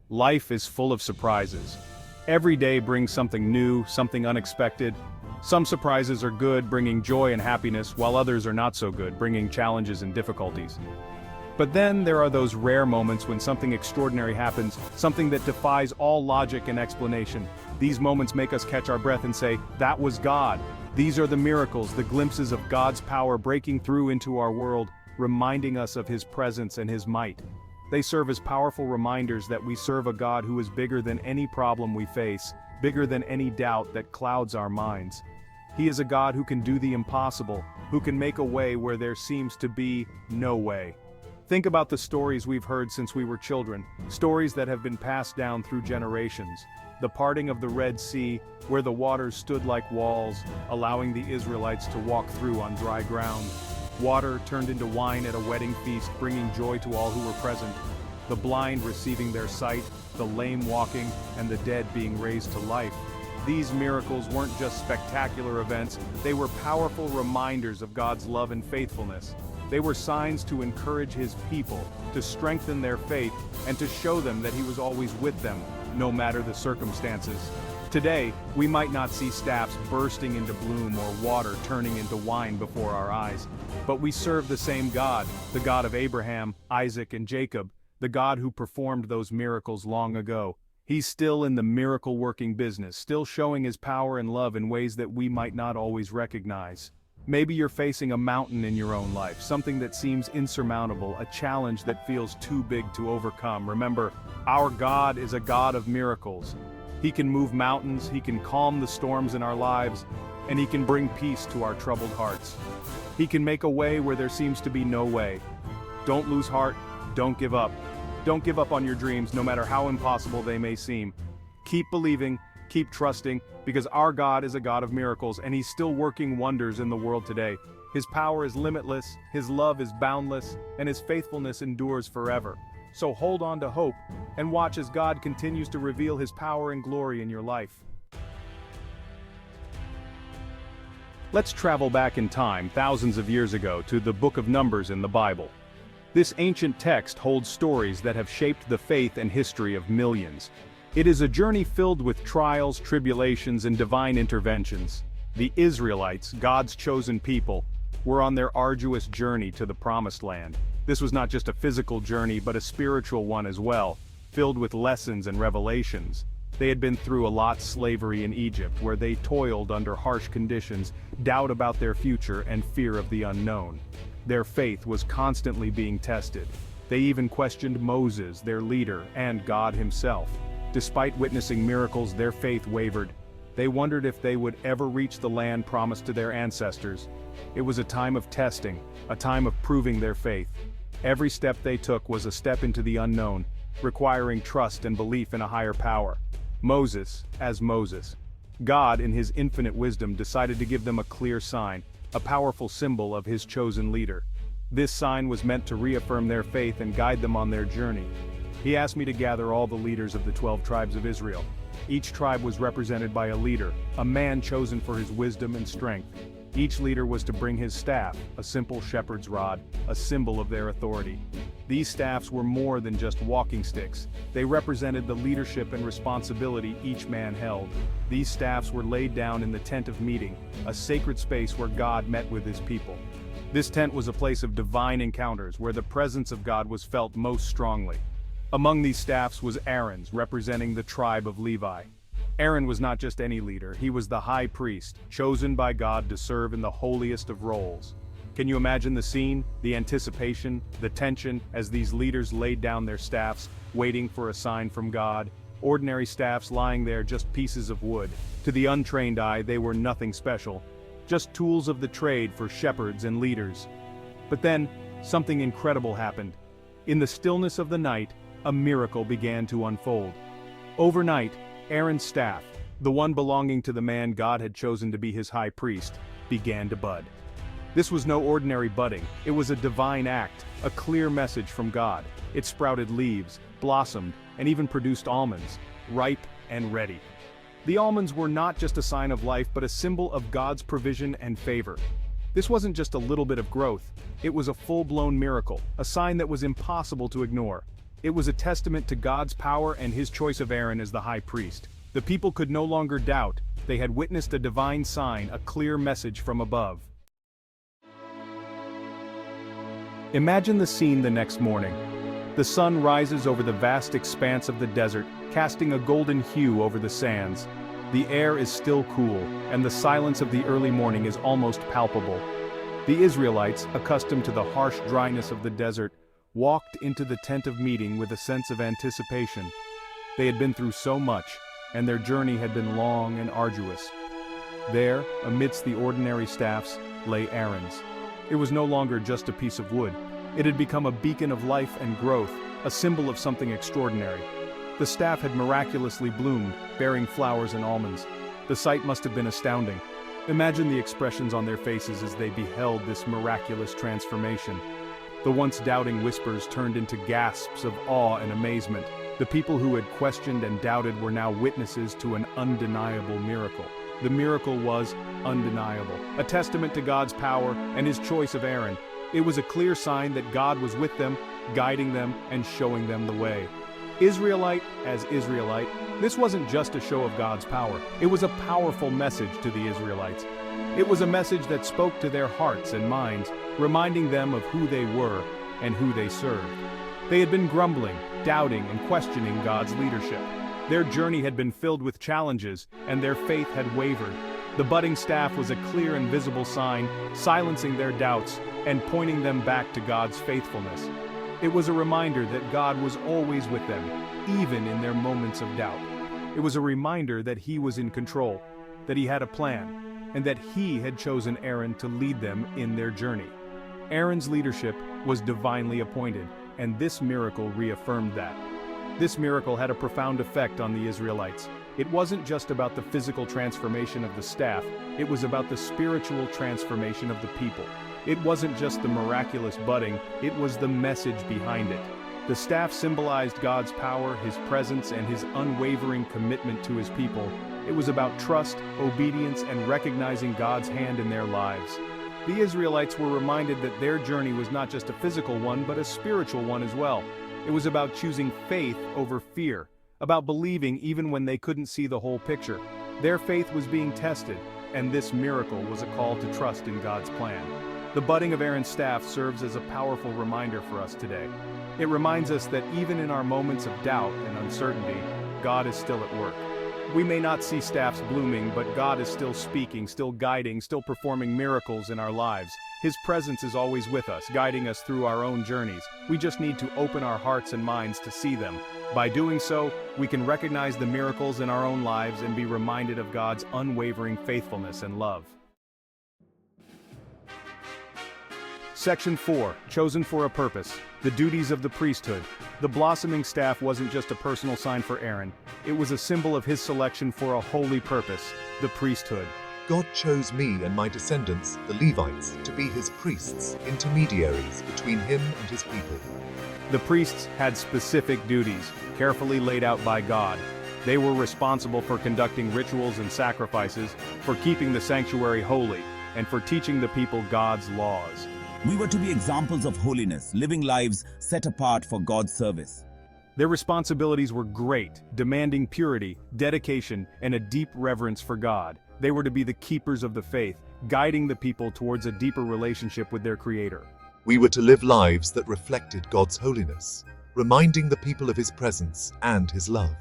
Life is full of surprises. Every day brings something new, something unexpected. Some surprises are good, bringing joy and happiness, while others are not so good, bringing challenges and difficulties. But then there are those rare moments when something extraordinary happens, something that defies all logic and explanation. These moments make us catch our breath and say, "That was God." These are the miracles, the glimpses of God's power breaking through into our world, reminding us of His presence and His might. They serve as powerful reminders that we serve a God who is bigger than any problem we face, bigger than any doubt that clouds our minds. He is a God who can do the impossible, who can make a way where there seems to be no way. Think about the stories we've heard since we were children, stories that have been passed down through generations. The parting of the Red Sea, where the waters stood like walls, allowing the Israelites to walk through on dry ground. Water turned into wine at a wedding feast, bringing joy to all who were present. The blind receiving their sight, the lame walking, and the dead being raised to life. These miracles weren't just spectacular events, they were powerful reminders of God's love and faithfulness. They were signs to encourage His people, to strengthen their faith, and to show them that He was always with them, no matter the circumstances. Today, we might not see staffs bursting into bloom or water turning into wine before our eyes, but we serve the same God, the God of Abraham, Isaac, and Jacob, the God who performed those miracles long ago. He's still in the miracle-working business, still showing His power and love in ways that we might not always recognize. Maybe you're facing a mountain in your own life, something that seems insurmountable, a challenge that feels too big to overcome. Remember, our God is a God of miracles. He can move mountains, He can calm the storms in our lives, and He can bring peace to our troubled hearts. He can make a way where there seems to be no way. Don't lose heart, don't give up. Don't give up on your dreams, no matter how impossible they may seem. Keep believing, keep trusting, because our God is a God of miracles, and He's still working wonders in the world today. His power is limitless, His love is boundless, and His faithfulness endures forever. So hold on to hope, and watch as God continues to reveal His power and glory in your life. Let's travel back in time, thousands of years ago, to the Book of Numbers in the Bible. This ancient text holds stories that have shaped the faith and history of millions. It is a journey filled with trials, tribulations, and divine interventions. The Israelites, God's chosen people, were on their arduous journey to the Promised Land. This was not just a physical journey, but a spiritual one as well, filled with lessons and revelations. They had been through a lot of slavery in Egypt, where they toiled under harsh conditions, doubt about their future, and fear of the unknown. Their faith was constantly being tested. They even questioned Moses, their leader, and God Himself. Despite witnessing miracles, their faith wavered. They wondered if they would ever reach the land promised to their ancestors. It was a time of testing, a time of proving their faith. Every step they took was a step into the unknown, requiring trust and belief in a higher power. Moses, as Moses. God, in His infinite wisdom, decided to give them a clear sign, a powerful symbol of His chosen leader. This sign was meant to reaffirm their faith and guide them on their journey. He asked me to gather all the leaders of the 12 tribes of Israel. Each tribe was represented by a leader, a man chosen for his wisdom and strength. Each leader was to bring his staff, a simple shepherd's rod, a symbol of their authority. These staffs were more than just walking sticks. They represented the leadership and responsibility each man held. These staffs were laid down in the tent of meeting, a sacred space where God met with His people. This tent was a place of divine encounters, where the presence of God was felt most strongly. Among these staffs was Aaron's, representing the tribe of Levi. Aaron was not just any leader, he was the high priest, chosen by God to serve in the holiest of roles. Can you imagine the scene, the anticipation, the tension, as these leaders laid down their staffs, waiting for a sign from God? Ordinary staffs lying there, just pieces of wood. To the untrained eye, they were nothing special, just tools of the trade for shepherds and leaders. But then, something incredible happened. In the stillness of the night, a miracle began to unfold. Overnight, Aaron's staff, the one belonging to the man God had chosen to be his high priest, began to bud. This was no ordinary budding, it was a divine act, a clear message from God. It sprouted leaves, blossomed, and even produced almonds, ripe and ready. The almonds were not just a sign of life, but a symbol of God's provision and favor. This wasn't just a little bit of growth, it was a full-blown miracle, a sign that was impossible to ignore. It was a testament to God's power and his choice of Aaron as the high priest. The people could no longer doubt. They had witnessed a divine sign, a clear message from above. Imagine the scene the next morning. The sun rises over the vast expanse of the desert, casting a golden hue over the sands. The air is still cool, and the silence of the early morning is almost palpable. The Israelites, accustomed to the harsh dryness of the desert, walked into the tent of meeting with a sense of anticipation. They had been through so much, and their journey had been long and arduous. There, amidst the ordinary staffs, lay Aaron's. It was no longer just a piece of wood. It had become a beacon of life and growth, a symbol of something extraordinary. The staff had miraculously bloomed, bearing flowers and almonds. The sight must have been astounding. Imagine the expressions on their faces as they beheld this miraculous transformation. The once doubting whispers turned into gasps of awe and amazement. The people who had questioned and doubted were now witnesses to an undeniable miracle. The miracle was undeniable, a testament to God's power and his choice of Aaron. It was a clear sign that God was with them, guiding them and showing them the way. Israelite as Israelite, this wasn't just a show of God's power. It was a powerful message to the Israelites. It was a message that spoke to their hearts and minds, reminding them of who they were and who they served. They had been grumbling, doubting, and questioning God's leadership. Their journey had been filled with challenges, and their faith had wavered. The budding staff was a clear and visible sign, silencing their doubts and pointing them back to God's faithfulness. It was a reminder that God was always with them, even in their moments of doubt. It was a reminder that he was in control, that he had a plan, and that he had chosen Aaron to lead them in their journey. Aaron's leadership was divinely appointed, and this miracle reaffirmed that. This miracle had a profound effect on the Israelites. It wasn't just about the physical transformation of the staff, it was about the spiritual transformation of the people. It wasn't just the miraculous budding, it was the message behind it. The staff symbolized God's power, his presence, and his unwavering commitment to his people. It was about trust, obedience, and recognizing God's hand in their lives. The Israelites were reminded that their journey was not just a physical one, but a spiritual one as well. It was about choosing faith over fear, about believing even when they couldn't see the whole picture. Their faith was being tested, and this miracle was a call to trust in God's plan. The budding of Aaron's staff serves as a powerful reminder for us today. It reminds us that even in our moments of doubt and uncertainty, God is still at work. We may not see staffs blooming, but God is still speaking, still guiding, still performing miracles in our lives. His presence is always with us, guiding us through our own journeys. We just need to open our hearts and minds to see them. By doing so, we can recognize the miracles in our own lives and be reminded of God's unwavering faithfulness and love. Section 4, Chosen for a Purpose. The duties of the priesthood. The blossoming staff wasn't just a personal sign for Aaron. It was a symbol of his selection for a holy purpose, the priesthood. God chose me and my descendants, the Levites, to be his priests, intermediaries between him and his people. The priests had specific duties, carefully laid out by God. They were responsible for conducting rituals and sacrifices, for keeping the sanctuary holy, and for teaching the people God's laws. We were to be examples of holiness, living lives set apart for God's service. Their responsibilities were great, demanding purity, dedication, and a deep reverence for God. They were to be the keepers of the faith, guiding the people towards a deeper relationship with their Creator. We were to live lives that reflected God's holiness, reminding the people of his presence and his love.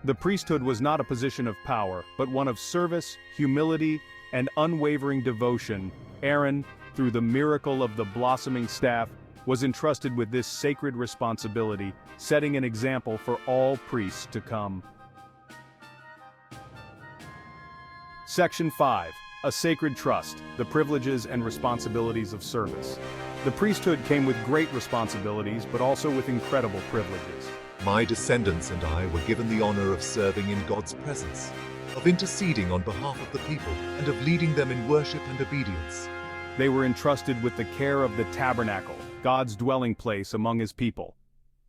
The priesthood was not a position of power, but one of service, humility, and unwavering devotion. Aaron, through the miracle of the blossoming staff, was entrusted with this sacred responsibility, setting an example for all priests to come. Section 5. A sacred trust, the privileges and responsibilities of service. The priesthood came with great responsibilities, but also with incredible privileges. My descendants and I were given the honor of serving in God's presence, of interceding on behalf of the people, and of leading them in worship and obedience. They were entrusted with the care of the tabernacle, God's dwelling place among his people.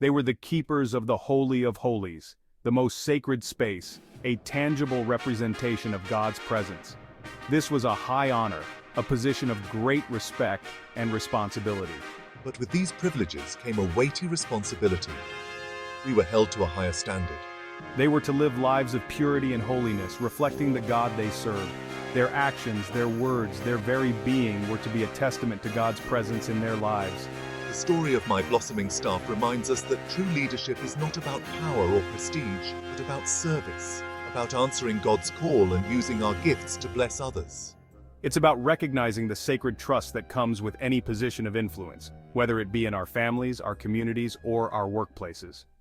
They were the keepers of the Holy of Holies, the most sacred space, a tangible representation of God's presence. This was a high honor, a position of great respect and responsibility. But with these privileges came a weighty responsibility. We were held to a higher standard. They were to live lives of purity and holiness, reflecting the God they served. Their actions, their words, their very being were to be a testament to God's presence in their lives. The story of my blossoming staff reminds us that true leadership is not about power or prestige, but about service, about answering God's call and using our gifts to bless others. It's about recognizing the sacred trust that comes with any position of influence, whether it be in our families, our communities, or our workplaces.